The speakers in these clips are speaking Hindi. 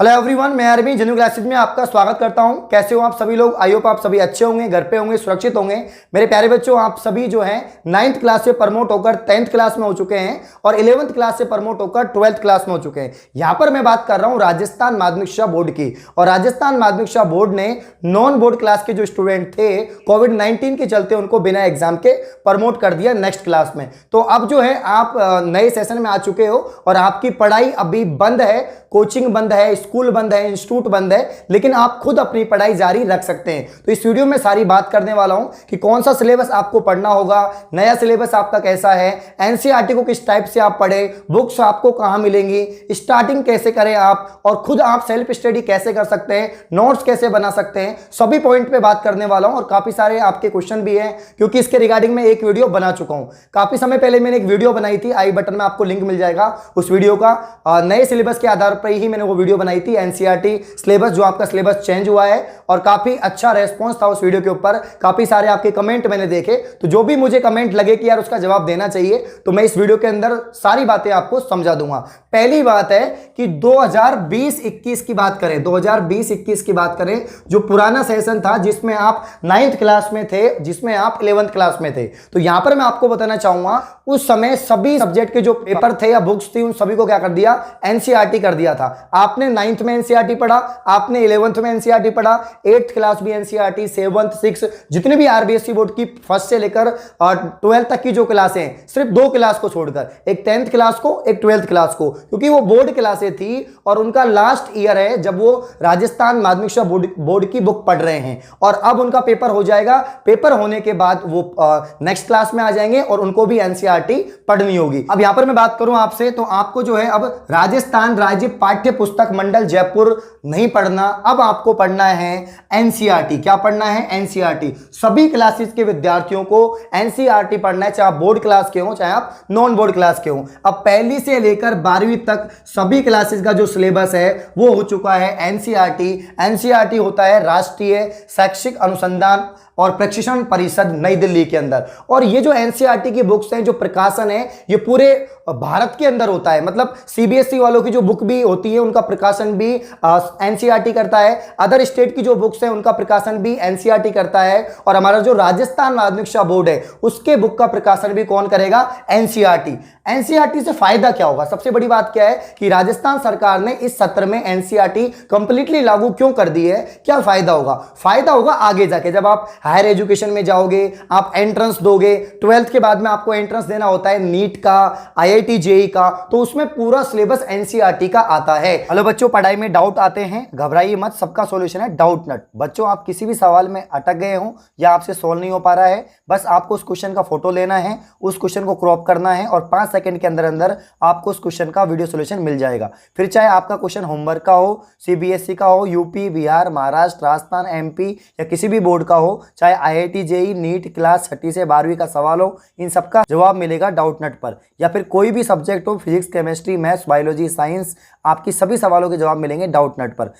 हेलो एवरीवन, मैं अरविंद जेन्युइन क्लासेज में आपका स्वागत करता हूं। कैसे हो आप सभी लोग? आई होप आप सभी अच्छे होंगे, घर पे होंगे, सुरक्षित होंगे। मेरे प्यारे बच्चों, आप सभी जो हैं 9th क्लास से प्रमोट होकर 10th क्लास में हो चुके हैं और 11th क्लास से प्रमोट होकर 12th क्लास में हो चुके हैं। यहां पर मैं बात कर रहा हूं राजस्थान माध्यमिक शिक्षा बोर्ड की। और राजस्थान माध्यमिक शिक्षा बोर्ड ने नॉन बोर्ड क्लास के जो स्टूडेंट थे, कोविड-19 के चलते उनको बिना एग्जाम के प्रमोट कर दिया नेक्स्ट क्लास में। तो अब जो है आप नए सेशन में आ चुके हो और आपकी पढ़ाई अभी बंद है, कोचिंग बंद है, स्कूल बंद है, इंस्टीट्यूट बंद है, लेकिन आप खुद अपनी पढ़ाई जारी रख सकते हैं। तो इस वीडियो में सारी बात करने वाला हूं कि कौन सा सिलेबस आपको पढ़ना होगा, नया सिलेबस आपका कैसा है, एनसीईआरटी को किस टाइप से आप पढ़े, बुक्स आपको कहां मिलेंगी, स्टार्टिंग कैसे करें आप, और खुद आप सेल्फ स्टडी कैसे कर सकते हैं, नोट्स कैसे बना सकते हैं, सभी पॉइंट पे बात करने वाला हूं। और काफी सारे आपके क्वेश्चन भी हैं, क्योंकि इसके रिगार्डिंग में एक वीडियो बना चुका हूं। काफी समय पहले मैंने एक वीडियो बनाई थी, आई बटन में आपको लिंक मिल जाएगा उस वीडियो का। नए सिलेबस के आधार पर ही मैंने वो वीडियो बनाई थी, एनसीईआरटी सिलेबस, जो आपका सिलेबस चेंज हुआ है। और काफी अच्छा रेस्पॉन्स था उस वीडियो के ऊपर, काफी सारे आपके कमेंट मैंने देखे। तो जो भी मुझे कमेंट लगे कि यार उसका जवाब देना चाहिए, तो मैं इस वीडियो के अंदर सारी बातें आपको समझा दूंगा। पहली बात है कि 2020-21 की बात करें, 2020-21 की बात करें, जो पुराना सेशन था जिसमें आप 9th क्लास में थे, जिसमें आप 11th क्लास में थे, तो यहां पर मैं आपको बताना चाहूंगा उस समय सभी सब्जेक्ट के जो पेपर थे या बुक्स थी, उन सभी को क्या कर दिया, एनसीईआरटी कर दिया था। आपने 9th में एनसीईआरटी पढ़ा, आपने 11th में एनसीईआरटी पढ़ा, 8th क्लास भी एनसीईआरटी, 7th 6th जितने भी आरबीएसई बोर्ड की फर्स्ट से लेकर 12th तक की जो क्लासें हैं, सिर्फ 2 क्लास को छोड़कर, एक 10th क्लास को, एक 12th क्लास को, क्योंकि वो बोर्ड क्लासें थी और उनका लास्ट ईयर है जब वो राजस्थान माध्यमिक शिक्षा बोर्ड की बुक पढ़ रहे हैं। और अब उनका पेपर हो जाएगा, पेपर होने के बाद वो नेक्स्ट क्लास में आ जाएंगे और उनको भी एनसीईआरटी पढ़नी होगी। अब यहां पर मैं बात करूं आपसे, तो आपको जो है अब राजस्थान राज्य पाठ्य पुस्तक मंडल जयपुर नहीं पढ़ना, अब आपको पढ़ना है एनसीईआरटी। क्या पढ़ना है? एनसीईआरटी। सभी क्लासेस के विद्यार्थियों को एनसीईआरटी पढ़ना है, चाहे आप बोर्ड क्लास के हो, चाहे आप नॉन बोर्ड क्लास के हो। अब पहली से लेकर 12वीं तक सभी क्लासेस का जो सिलेबस है वो हो चुका है एनसीईआरटी। एनसीईआरटी होता है राष्ट्रीय शैक्षिक अनुसंधान और प्रशिक्षण परिषद, नई दिल्ली के अंदर। और ये जो एनसीईआरटी की बुक्स हैं, जो प्रकाशन है, ये पूरे भारत के अंदर होता है। मतलब सीबीएसई वालों की जो बुक भी होती है उनका प्रकाशन भी एनसीईआरटी करता है, अदर स्टेट की जो बुक्स हैं उनका प्रकाशन भी एनसीईआरटी करता है। और हमारा जो राजस्थान माध्यमिक शिक्षा बोर्ड है उसके बुक का प्रकाशन भी कौन करेगा? एनसीईआरटी। एनसीईआरटी से फायदा क्या होगा? सबसे बड़ी बात क्या है कि राजस्थान सरकार ने इस सत्र में एनसीईआरटी कंप्लीटली लागू क्यों कर दी है, क्या फायदा होगा? फायदा होगा आगे जाके जब आप हायर एजुकेशन में जाओगे, आप एंट्रेंस दोगे, 12th के बाद में आपको एंट्रेंस देना होता है नीट का, आईआईटी जेईई का, तो उसमें पूरा सिलेबस एनसीईआरटी का आता है। हेलो बच्चों, पढ़ाई में डाउट आते हैं, घबराइए मत, सबका सॉल्यूशन है डाउट नट। बच्चों, आप किसी भी सवाल में अटक गए हो या आपसे सॉल्व नहीं हो पा रहा है, बस आपको उस क्वेश्चन का फोटो लेना है, उस क्वेश्चन को क्रॉप करना है और 5 सेकंड के अंदर अंदर आपको उस क्वेश्चन का वीडियो सॉल्यूशन मिल जाएगा। फिर चाहे आपका क्वेश्चन होमवर्क का हो, सीबीएसई का हो, यूपी, बिहार, महाराष्ट्र, राजस्थान, एमपी या किसी भी बोर्ड का हो, चाहे आईआईटी जेईई, नीट, क्लास 6 से 12वीं का सवाल हो, इन सबका जवाब मिलेगा डाउट नट पर। या फिर कोई भी सब्जेक्ट हो, physics, chemistry, maths, biology, science, आपकी सभी सवालों के जवाब मिलेंगे डाउट नट पर।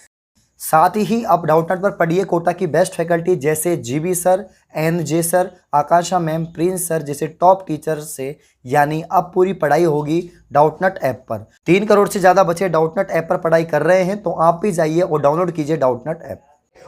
साथ ही आप डाउट नट पर पढ़िए कोटा की बेस्ट फैकल्टी जैसे जीबी सर, एनजे सर, आकांक्षा मैम, प्रिंस सर जैसे टॉप टीचर से। यानी अब पूरी पढ़ाई होगी डाउट नट ऐप पर। 3 करोड़ से ज़्यादा बच्चे डाउट नट ऐप पर पढ़ाई कर रहे हैं, तो आप भी जाइए और डाउनलोड कीजिए डाउट नट ऐप।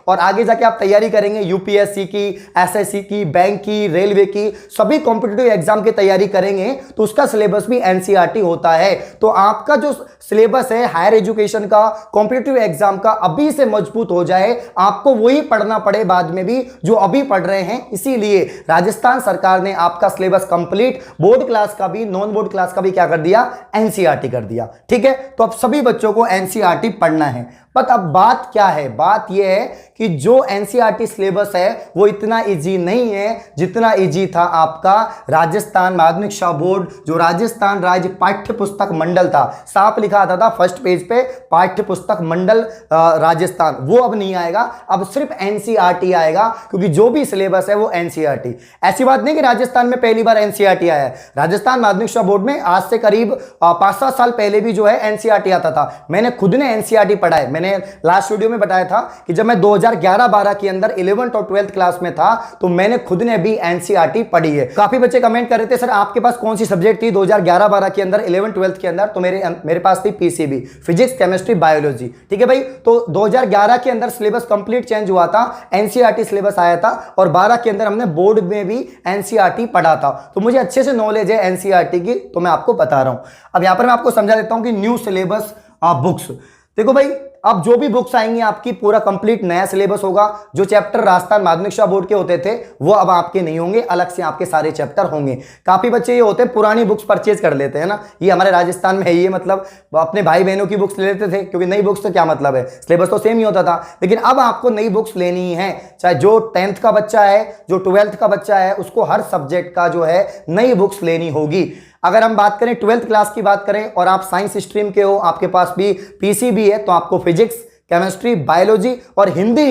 और आगे जाके आप तैयारी करेंगे यूपीएससी की, एसएससी की, बैंक की, रेलवे की, सभी कॉम्पिटिटिव एग्जाम की तैयारी करेंगे, तो उसका सिलेबस भी एनसीईआरटी होता है। तो आपका जो सिलेबस है हायर एजुकेशन का, कॉम्पिटिटिव एग्जाम का, अभी से मजबूत हो जाए, आपको वही पढ़ना पड़े बाद में भी जो अभी पढ़ रहे हैं। इसीलिए राजस्थान सरकार ने आपका सिलेबस कंप्लीट, बोर्ड क्लास का भी, नॉन बोर्ड क्लास का भी क्या कर दिया? एनसीईआरटी कर दिया। ठीक है, तो अब सभी बच्चों को एनसीईआरटी पढ़ना है। बट अब बात क्या है? बात यह है कि जो एनसीईआरटी सिलेबस है वो इतना इजी नहीं है जितना इजी था आपका राजस्थान माध्यमिक शिक्षा बोर्ड, जो राजस्थान राज्य पाठ्य पुस्तक मंडल था। साफ लिखा आता था फर्स्ट पेज पे, पाठ्य पुस्तक मंडल राजस्थान, वो अब नहीं आएगा, अब सिर्फ एनसीईआरटी आएगा, क्योंकि जो भी सिलेबस है वो एनसीईआरटी। ऐसी बात नहीं कि राजस्थान में पहली बार एनसीईआरटी आया है, राजस्थान माध्यमिक शिक्षा बोर्ड में आज से करीब 5-7 साल पहले भी जो है एनसीईआरटी आता था। मैंने खुद ने एनसीईआरटी पढ़ा है। मैंने लास्ट वीडियो में बताया था कि जब मैं 2011-12 के अंदर 11th और 12th क्लास में था, तो मैंने खुद ने भी एनसीईआरटी पढ़ी है। काफी बच्चे कमेंट कर रहे थे सर आपके पास कौन सी सब्जेक्ट थी 2011-12 के अंदर 11th-12th के अंदर, तो मेरे पास थी पीसीबी, फिजिक्स केमिस्ट्री बायोलॉजी। ठीक है भाई, तो 2011 के अंदर सिलेबस कंप्लीट चेंज हुआ था, एनसीईआरटी सिलेबस आया था, और 12 के अंदर हमने बोर्ड में भी एनसीईआरटी पढ़ा था, तो मुझे अच्छे से नॉलेज है एनसीईआरटी की, तो मैं आपको बता रहा हूं। अब यहां पर मैं आपको समझा देता हूं कि न्यू सिलेबस बुक्स। देखो भाई, अब जो भी बुक्स आएंगी आपकी पूरा कंप्लीट नया सिलेबस होगा। जो चैप्टर राजस्थान माध्यमिक शिक्षा बोर्ड के होते थे वो अब आपके नहीं होंगे, अलग से आपके सारे चैप्टर होंगे। काफी बच्चे ये होते हैं पुरानी बुक्स परचेज कर लेते हैं ना, ये हमारे राजस्थान में है, ये मतलब अपने भाई बहनों की बुक्स ले लेते थे, क्योंकि नई बुक्स तो क्या मतलब है, सिलेबस तो सेम ही होता था। लेकिन अब आपको नई बुक्स लेनी है, चाहे जो 10th का बच्चा है, जो 12th का बच्चा है, उसको हर सब्जेक्ट का जो है नई बुक्स लेनी होगी। अगर हम बात करें 12th क्लास की बात करें और आप साइंस स्ट्रीम के हो, आपके पास भी पीसीबी है, तो आपको फिजिक्स, केमिस्ट्री, बायोलॉजी और हिंदी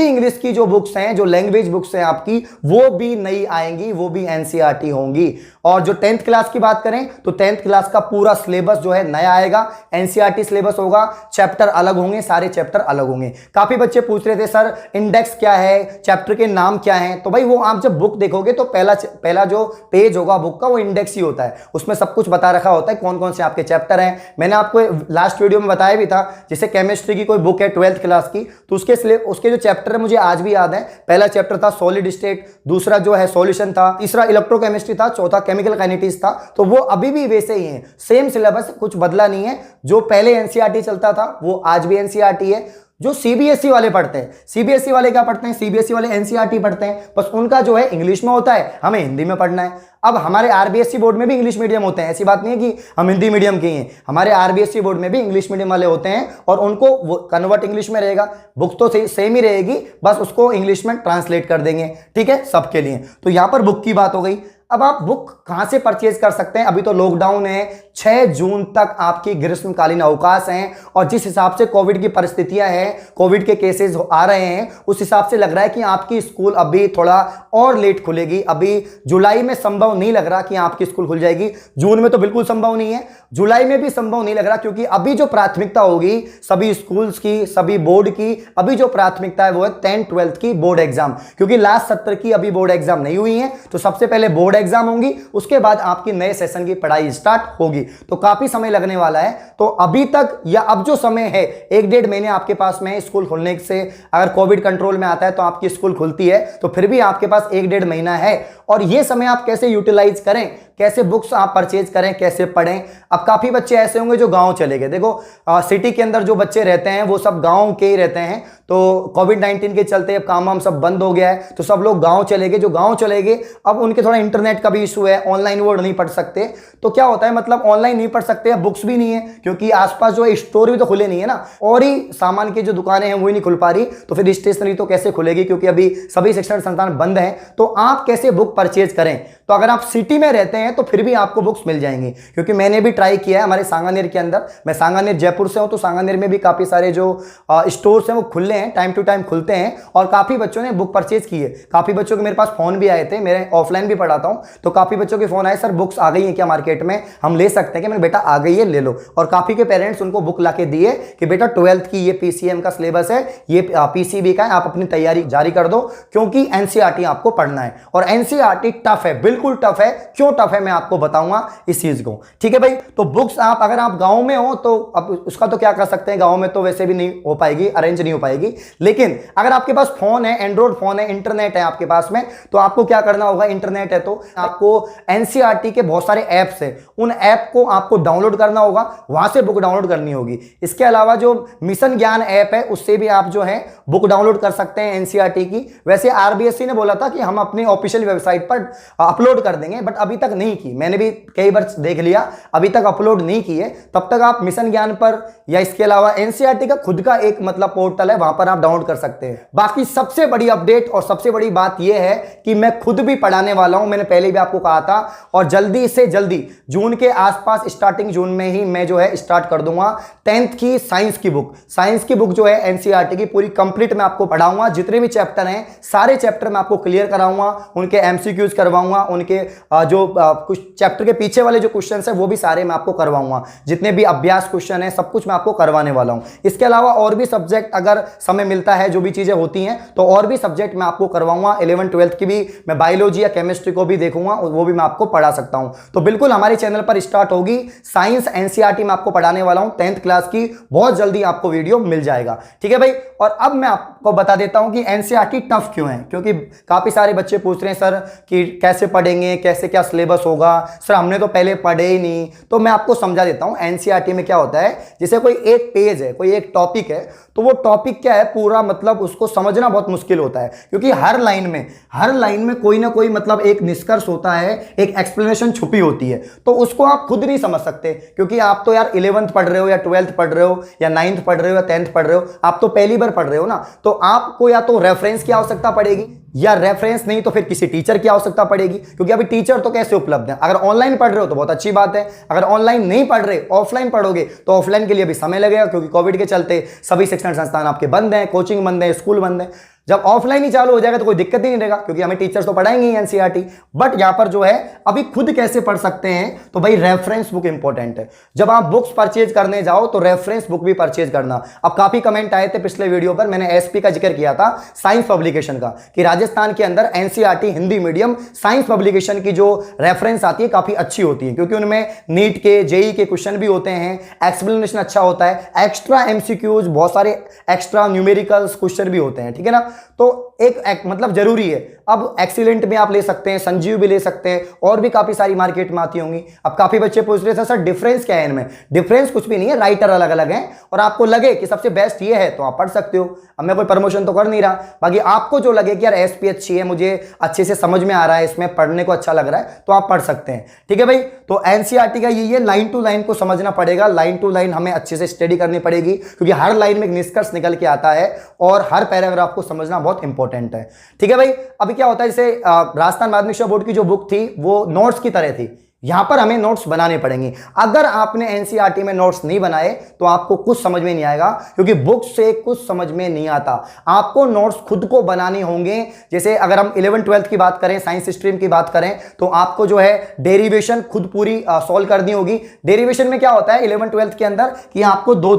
इंग्लिश की जो बुक्स हैं, जो लैंग्वेज बुक्स हैं आपकी, वो भी नई आएंगी, वो भी एनसीईआरटी होंगी। और जो 10th क्लास की बात करें तो 10th क्लास का पूरा सिलेबस जो है नया आएगा, एनसीईआरटी सिलेबस होगा, चैप्टर अलग होंगे, सारे चैप्टर अलग होंगे। काफी बच्चे पूछ रहे थे सर इंडेक्स क्या है, चैप्टर के नाम क्या हैं, तो भाई वो आप जब बुक देखोगे तो पहला जो पेज होगा बुक का वो इंडेक्स ही होता है, उसमें सब कुछ बता रखा होता है कौन कौन से आपके चैप्टर हैं। मैंने आपको लास्ट वीडियो में बताया भी था, जैसे केमिस्ट्री की कोई बुक है 12th क्लास की, तो उसके जो चैप्टर है मुझे आज भी याद है। पहला चैप्टर था सॉलिड स्टेट, दूसरा जो है सॉल्यूशन था, तीसरा इलेक्ट्रोकेमिस्ट्री था, चौथा केमिकल काइनेटिक्स था। तो वो अभी भी वैसे ही है, सेम सिलेबस, कुछ बदला नहीं है। जो पहले एनसीईआरटी चलता था वो आज भी एनसीईआरटी है। जो सीबीएसई वाले पढ़ते हैं, सीबीएसई वाले क्या पढ़ते हैं, सीबीएसई वाले एनसीईआरटी पढ़ते हैं, बस उनका जो है इंग्लिश में होता है, हमें हिंदी में पढ़ना है। अब हमारे आरबीएसई बोर्ड में भी इंग्लिश मीडियम होते हैं, ऐसी बात नहीं है कि हम हिंदी मीडियम के हैं, हमारे आरबीएसई बोर्ड में भी इंग्लिश मीडियम वाले होते हैं, और उनको वो कन्वर्ट इंग्लिश में रहेगा, बुक तो सेम ही रहेगी, बस उसको इंग्लिश में ट्रांसलेट कर देंगे। ठीक है, सबके लिए। तो यहां पर बुक की बात हो गई। अब आप बुक कहां से परचेज कर सकते हैं, अभी तो लॉकडाउन है, 6 जून तक आपकी ग्रीष्मकालीन अवकाश है, और जिस हिसाब से कोविड की परिस्थितियां हैं, कोविड के केसेस आ रहे हैं, उस हिसाब से लग रहा है कि आपकी स्कूल अभी थोड़ा और लेट खुलेगी। अभी जुलाई में संभव नहीं लग रहा कि आपकी स्कूल खुल जाएगी, जून में तो बिल्कुल संभव नहीं है, जुलाई में भी संभव नहीं लग रहा, क्योंकि अभी जो प्राथमिकता होगी सभी स्कूल्स की, सभी बोर्ड की, अभी जो प्राथमिकता है वो है 10th 12th की बोर्ड एग्जाम, क्योंकि लास्ट सत्र की अभी बोर्ड एग्जाम नहीं हुई है, तो सबसे पहले बोर्ड एग्जाम होंगी, उसके बाद आपकी नए सेशन की पढ़ाई स्टार्ट होगी, तो काफी समय लगने वाला है। तो अभी तक या अब जो समय है 1-1.5 महीने आपके पास में स्कूल खुलने से, अगर कोविड कंट्रोल में आता है तो आपकी स्कूल खुलती है, तो फिर भी आपके पास 1-1.5 महीना है, और यह समय आप कैसे यूटिलाइज करें, कैसे बुक्स आप परचेज करें, कैसे पढ़ें। अब काफी बच्चे ऐसे होंगे जो गांव चले गए, देखो सिटी के अंदर जो बच्चे रहते हैं वो सब गांव के ही रहते हैं, तो कोविड-19 के चलते अब काम वाम सब बंद हो गया है, तो सब लोग गांव चले गए। जो गांव चले गए अब उनके थोड़ा इंटरनेट का भी इशू है, ऑनलाइन वो नहीं पढ़ सकते, तो क्या होता है, मतलब ऑनलाइन नहीं पढ़ सकते, अब बुक्स भी नहीं है, क्योंकि आसपास जो है स्टोर भी तो खुले नहीं है ना, और ही सामान की जो दुकानें हैं वही नहीं खुल पा रही, तो फिर स्टेशनरी तो कैसे खुलेगी, क्योंकि अभी सभी शिक्षण संस्थान बंद हैं। तो आप कैसे बुक परचेज करें, तो अगर आप सिटी में रहते हैं तो फिर भी आपको बुक्स मिल जाएंगी, क्योंकि मैंने भी ट्राई किया है हमारे सांगानेर के अंदर, मैं सांगानेर जयपुर से हूं, तो सांगानेर में भी काफी सारे जो स्टोर्स हैं वो खुले हैं, टाइम टू टाइम खुलते हैं, और काफी बच्चों ने बुक परचेज की है। काफी बच्चों के मेरे पास फोन भी आए थे, मेरे ऑफलाइन भी पढ़ाता हूं, तो काफी बच्चों के फोन आए, सर बुक्स आ गई हैं क्या मार्केट में, हम ले सकते हैं कि, मैंने बेटा आ गई है ले लो, और काफी के पेरेंट्स उनको बुक ला के दिए कि बेटा 12th की ये पीसीएम का सिलेबस है, ये पीसीबी का है, आप अपनी तैयारी जारी कर दो, क्योंकि एनसीईआरटी आपको पढ़ना है, और एनसीईआरटी टफ है, बिल्कुल टफ है। क्यों टफ है मैं आपको बताऊंगा इस चीज को। ठीक है भाई, तो बुक्स आप अगर आप गांव में हो तो अब उसका तो क्या कर सकते हैं, गांव में तो वैसे भी नहीं हो पाएगी, अरेंज नहीं हो पाएगी, लेकिन अगर आपके पास फोन है, एंड्रॉइड फोन है, इंटरनेट है आपके पास में, तो आपको क्या करना होगा, इंटरनेट है तो आपको एनसीईआरटी के बहुत सारे ऐप्स है, उन ऐप को आपको डाउनलोड करना होगा, वहां से बुक डाउनलोड करनी होगी। इसके अलावा जो मिशन ज्ञान ऐप है उससे भी आप जो है बुक डाउनलोड कर सकते हैं एनसीईआरटी की। वैसे आरबीएसई ने बोला था कि हम अपनी ऑफिशियल वेबसाइट पर अपलोड कर देंगे, बट अभी तक नहीं की, मैंने भी कई बार देख लिया, अभी तक अपलोड नहीं की है। तब तक आप मिशन ज्ञान पर या इसके अलावा एनसीईआरटी का खुद का एक मतलब पोर्टल है, वहां पर आप डाउनलोड कर सकते हैं। बाकी सबसे बड़ी अपडेट और सबसे बड़ी बात यह है कि मैं खुद भी पढ़ाने वाला हूं, मैंने पहले भी आपको कहा था, और जल्दी से जल्दी जून के आसपास, स्टार्टिंग जून में ही मैं जो है स्टार्ट कर दूंगा 10th की साइंस की बुक। साइंस की बुक जो है एनसीईआरटी की पूरी कंप्लीट मैं आपको पढ़ाऊंगा, जितने भी चैप्टर हैं सारे चैप्टर मैं आपको क्लियर कराऊंगा, उनके एमसीक्यूज करवाऊंगा, उनके जो कुछ चैप्टर के पीछे वाले जो क्वेश्चन है वो भी सारे मैं आपको करवाऊंगा, जितने भी अभ्यास क्वेश्चन है सब कुछ मैं आपको करवाने वाला हूं। इसके अलावा और भी सब्जेक्ट अगर समय मिलता है, जो भी चीजें होती हैं, तो और भी सब्जेक्ट मैं आपको करवाऊंगा। 11th 12th की भी मैं बायोलॉजी या केमिस्ट्री को भी देखूंगा और वो भी मैं आपको पढ़ा सकता हूं। तो बिल्कुल हमारे चैनल पर स्टार्ट होगी साइंस एनसीईआरटी में आपको पढ़ाने वाला हूं 10th क्लास की, बहुत जल्दी आपको वीडियो मिल जाएगा। ठीक है भाई। और अब मैं आपको बता देता हूं कि एनसीईआरटी टफ क्यों है, क्योंकि काफी सारे बच्चे पूछ रहे हैं सर कि कैसे पढ़ेंगे, कैसे क्या सिलेबस होगा, सर हमने तो पहले पढ़े ही नहीं। तो मैं आपको समझा देता हूं एनसीईआरटी में क्या होता है। जैसे कोई एक पेज है, कोई एक टॉपिक है, तो वो टॉपिक क्या है पूरा, मतलब उसको समझना बहुत मुश्किल होता है, क्योंकि हर लाइन में कोई ना कोई मतलब एक निष्कर्ष होता है, एक एक्सप्लेनेशन छुपी होती है। तो उसको आप खुद नहीं समझ सकते, क्योंकि आप तो यार 11th पढ़ रहे हो या 12th पढ़ रहे हो या 9th पढ़ रहे हो या 10th पढ़ रहे हो, आप तो पहली बार पढ़ रहे हो ना। तो आपको या तो रेफरेंस की आवश्यकता पड़ेगी, या रेफरेंस नहीं तो फिर किसी टीचर की आवश्यकता पड़ेगी, क्योंकि अभी टीचर तो कैसे उपलब्ध है। अगर ऑनलाइन पढ़ रहे हो तो बहुत अच्छी बात है, अगर ऑनलाइन नहीं पढ़ रहे, ऑफलाइन पढ़ोगे तो ऑफलाइन के लिए भी समय लगेगा, क्योंकि कोविड के चलते सभी शिक्षण संस्थान आपके बंद हैं, कोचिंग बंद है, स्कूल बंद है। जब ऑफलाइन ही चालू हो जाएगा तो कोई दिक्कत ही नहीं रहेगा, क्योंकि हमें टीचर्स तो पढ़ाएंगे ही एनसीईआरटी। बट यहां पर जो है अभी खुद कैसे पढ़ सकते हैं, तो भाई रेफरेंस बुक इंपॉर्टेंट है। जब आप बुक्स परचेज करने जाओ तो रेफरेंस बुक भी परचेज करना। अब काफी कमेंट आए थे पिछले वीडियो पर, मैंने एसपी का जिक्र किया था साइंस पब्लिकेशन का, कि राजस्थान के अंदर NCERT Hindi medium science publication की जो रेफरेंस आती है काफी अच्छी होती है, क्योंकि उनमें नीट के जेई के क्वेश्चन भी होते हैं, एक्सप्लेनेशन अच्छा होता है, एक्स्ट्रा एमसीक्यूज, बहुत सारे एक्स्ट्रा न्यूमेरिकल्स क्वेश्चन भी होते हैं। ठीक है ना। तो एक मतलब जरूरी है। अब एक्सीलेंट में आप ले सकते हैं, संजीव भी ले सकते हैं, और भी काफी सारी मार्केट में आती होंगी। अब काफी बच्चे पूछ रहे थे सर डिफरेंस क्या है इनमें। डिफरेंस कुछ भी नहीं है, राइटर अलग अलग हैं, और आपको लगे कि सबसे बेस्ट ये है तो आप पढ़ सकते हो। अब मैं कोई प्रमोशन तो कर नहीं रहा, बाकी आपको जो लगे कि यार एसपी अच्छी है, मुझे अच्छे से समझ में आ रहा है, इसमें पढ़ने को अच्छा लग रहा है, तो आप पढ़ सकते हैं। ठीक है भाई। तो एनसीईआरटी का ये लाइन टू लाइन को समझना पड़ेगा, लाइन टू लाइन हमें अच्छे से स्टडी करनी पड़ेगी, क्योंकि हर लाइन में एक निष्कर्ष निकल के आता है और हर पैराग्राफ को समझना बहुत इंपॉर्टेंट है। ठीक है भाई। अभी क्या होता है, जैसे राजस्थान माध्यमिक शिक्षा बोर्ड की जो बुक थी वो नोट्स की तरह थी, यहां पर हमें नोट्स बनाने पड़ेंगे। अगर आपने एनसीईआरटी में नोट्स नहीं बनाए तो आपको कुछ समझ में नहीं आएगा, क्योंकि बुक से कुछ समझ में नहीं आता। आपको नोट्स खुद को बनाने होंगे। जैसे अगर हम 11th 12th की बात करें, साइंस स्ट्रीम की बात करें, तो आपको जो है डेरिवेशन खुद पूरी सॉल्व करनी होगी। डेरिवेशन में क्या होता है 11th 12th के अंदर, कि आपको दो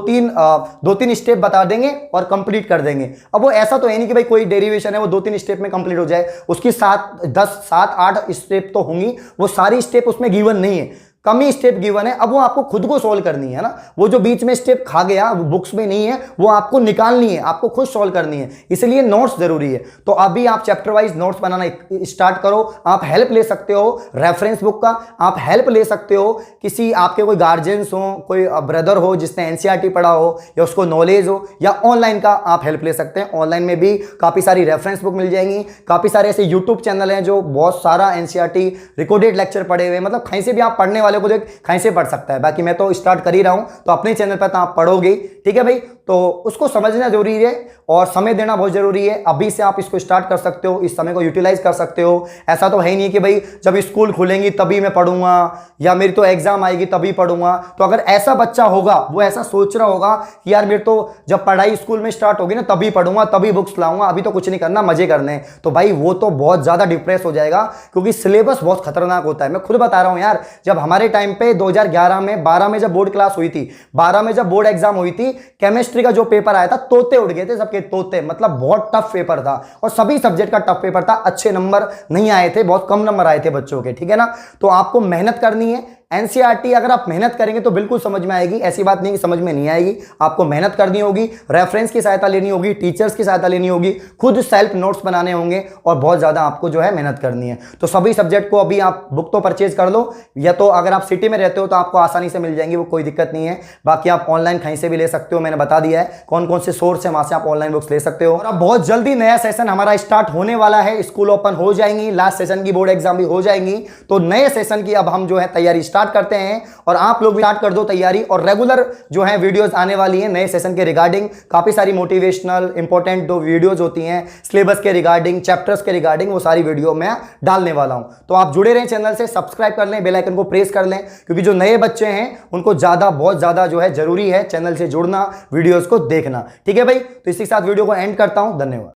तीन स्टेप बता देंगे और कंप्लीट कर देंगे। अब वो ऐसा तो है नहीं कि भाई कोई डेरिवेशन है वो 2-3 स्टेप में कंप्लीट हो जाए, उसकी 7-8 स्टेप तो होंगी, वो सारी स्टेप उसमें गिवन नहीं है, कम ही स्टेप गिवन है। अब वो आपको खुद को सोल्व करनी है ना, वो जो बीच में स्टेप खा गया वो बुक्स में नहीं है, वो आपको निकालनी है, आपको खुद सोल्व करनी है, इसलिए नोट्स जरूरी है। तो अभी आप चैप्टर वाइज नोट्स बनाना स्टार्ट करो। आप हेल्प ले सकते हो रेफरेंस बुक का, आप हेल्प ले सकते हो किसी आपके कोई गार्जियंस हो, कोई ब्रदर हो जिसने एनसीईआरटी पढ़ा हो या उसको नॉलेज हो, या ऑनलाइन का आप हेल्प ले सकते हैं। ऑनलाइन में भी काफी सारी रेफरेंस बुक मिल जाएंगी। काफी सारे ऐसे यूट्यूब चैनल हैं जो बहुत सारा एनसीईआरटी रिकॉर्डेड लेक्चर पढ़े हुए, मतलब कहीं से भी आप पढ़ने वाले को देख कहीं से पढ़ सकता है। बाकी मैं तो स्टार्ट कर ही रहा हूं, तो अपने चैनल पर तो आप पढ़ोगे। ठीक है भाई। तो उसको समझना जरूरी है और समय देना बहुत जरूरी है। अभी से आप इसको स्टार्ट कर सकते हो, इस समय को यूटिलाइज कर सकते हो। ऐसा तो है ही नहीं कि भाई जब स्कूल खुलेंगी तभी मैं पढ़ूंगा, या मेरी तो एग्जाम आएगी तभी पढ़ूंगा। तो अगर ऐसा बच्चा होगा, वो ऐसा सोच रहा होगा कि यार मेरी तो जब पढ़ाई स्कूल में स्टार्ट होगी ना तभी पढ़ूंगा, तभी बुक्स लाऊंगा, अभी तो कुछ नहीं करना, मजे करने हैं, तो भाई वो तो बहुत ज्यादा डिप्रेस हो जाएगा, क्योंकि सिलेबस बहुत खतरनाक होता है। मैं खुद बता रहा हूं यार, जब हमारे टाइम पे 2011 में 12 में जब बोर्ड क्लास हुई थी, 12 में जब बोर्ड एग्जाम हुई थी, केमिस्ट्री का जो पेपर आया था तोते उड़ गए थे सबके तोते, मतलब बहुत टफ पेपर था और सभी सब्जेक्ट का टफ पेपर था। अच्छे नंबर नहीं आए थे, बहुत कम नंबर आए थे बच्चों के। ठीक है ना। तो आपको मेहनत करनी है। एनसीईआरटी अगर आप मेहनत करेंगे तो बिल्कुल समझ में आएगी, ऐसी बात नहीं कि समझ में नहीं आएगी। आपको मेहनत करनी होगी, रेफरेंस की सहायता लेनी होगी, टीचर्स की सहायता लेनी होगी, खुद सेल्फ नोट्स बनाने होंगे और बहुत ज्यादा आपको जो है मेहनत करनी है। तो सभी सब्जेक्ट को अभी आप बुक तो परचेज कर लो, या तो अगर आप सिटी में रहते हो तो आपको आसानी से मिल जाएंगी, वो कोई दिक्कत नहीं है। बाकी आप ऑनलाइन कहीं से भी ले सकते हो, मैंने बता दिया है कौन कौन से सोर्स है, वहां से आप ऑनलाइन बुक्स ले सकते हो। और अब बहुत जल्दी नया सेशन हमारा स्टार्ट होने वाला है, स्कूल ओपन हो जाएंगी, लास्ट सेशन की बोर्ड एग्जाम भी हो जाएंगी, तो नए सेशन की अब हम जो है तैयारी स्टार्ट करते हैं। और आप लोग भी स्टार्ट कर दो तैयारी, और रेगुलर जो है वीडियोस आने वाली हैं नए सेशन के रिगार्डिंग। काफी सारी मोटिवेशनल इंपॉर्टेंट जो वीडियोस होती हैं सिलेबस के रिगार्डिंग, चैप्टर्स के रिगार्डिंग, वो सारी वीडियो मैं डालने वाला हूं। तो आप जुड़े रहें चैनल से, सब्सक्राइब कर लें, बेल आइकन को प्रेस कर लें, क्योंकि जो नए बच्चे हैं उनको बहुत ज्यादा जो है जरूरी है चैनल से जुड़ना, वीडियोस को देखना। ठीक है भाई। तो इसी के साथ वीडियो को एंड करता हूं। धन्यवाद।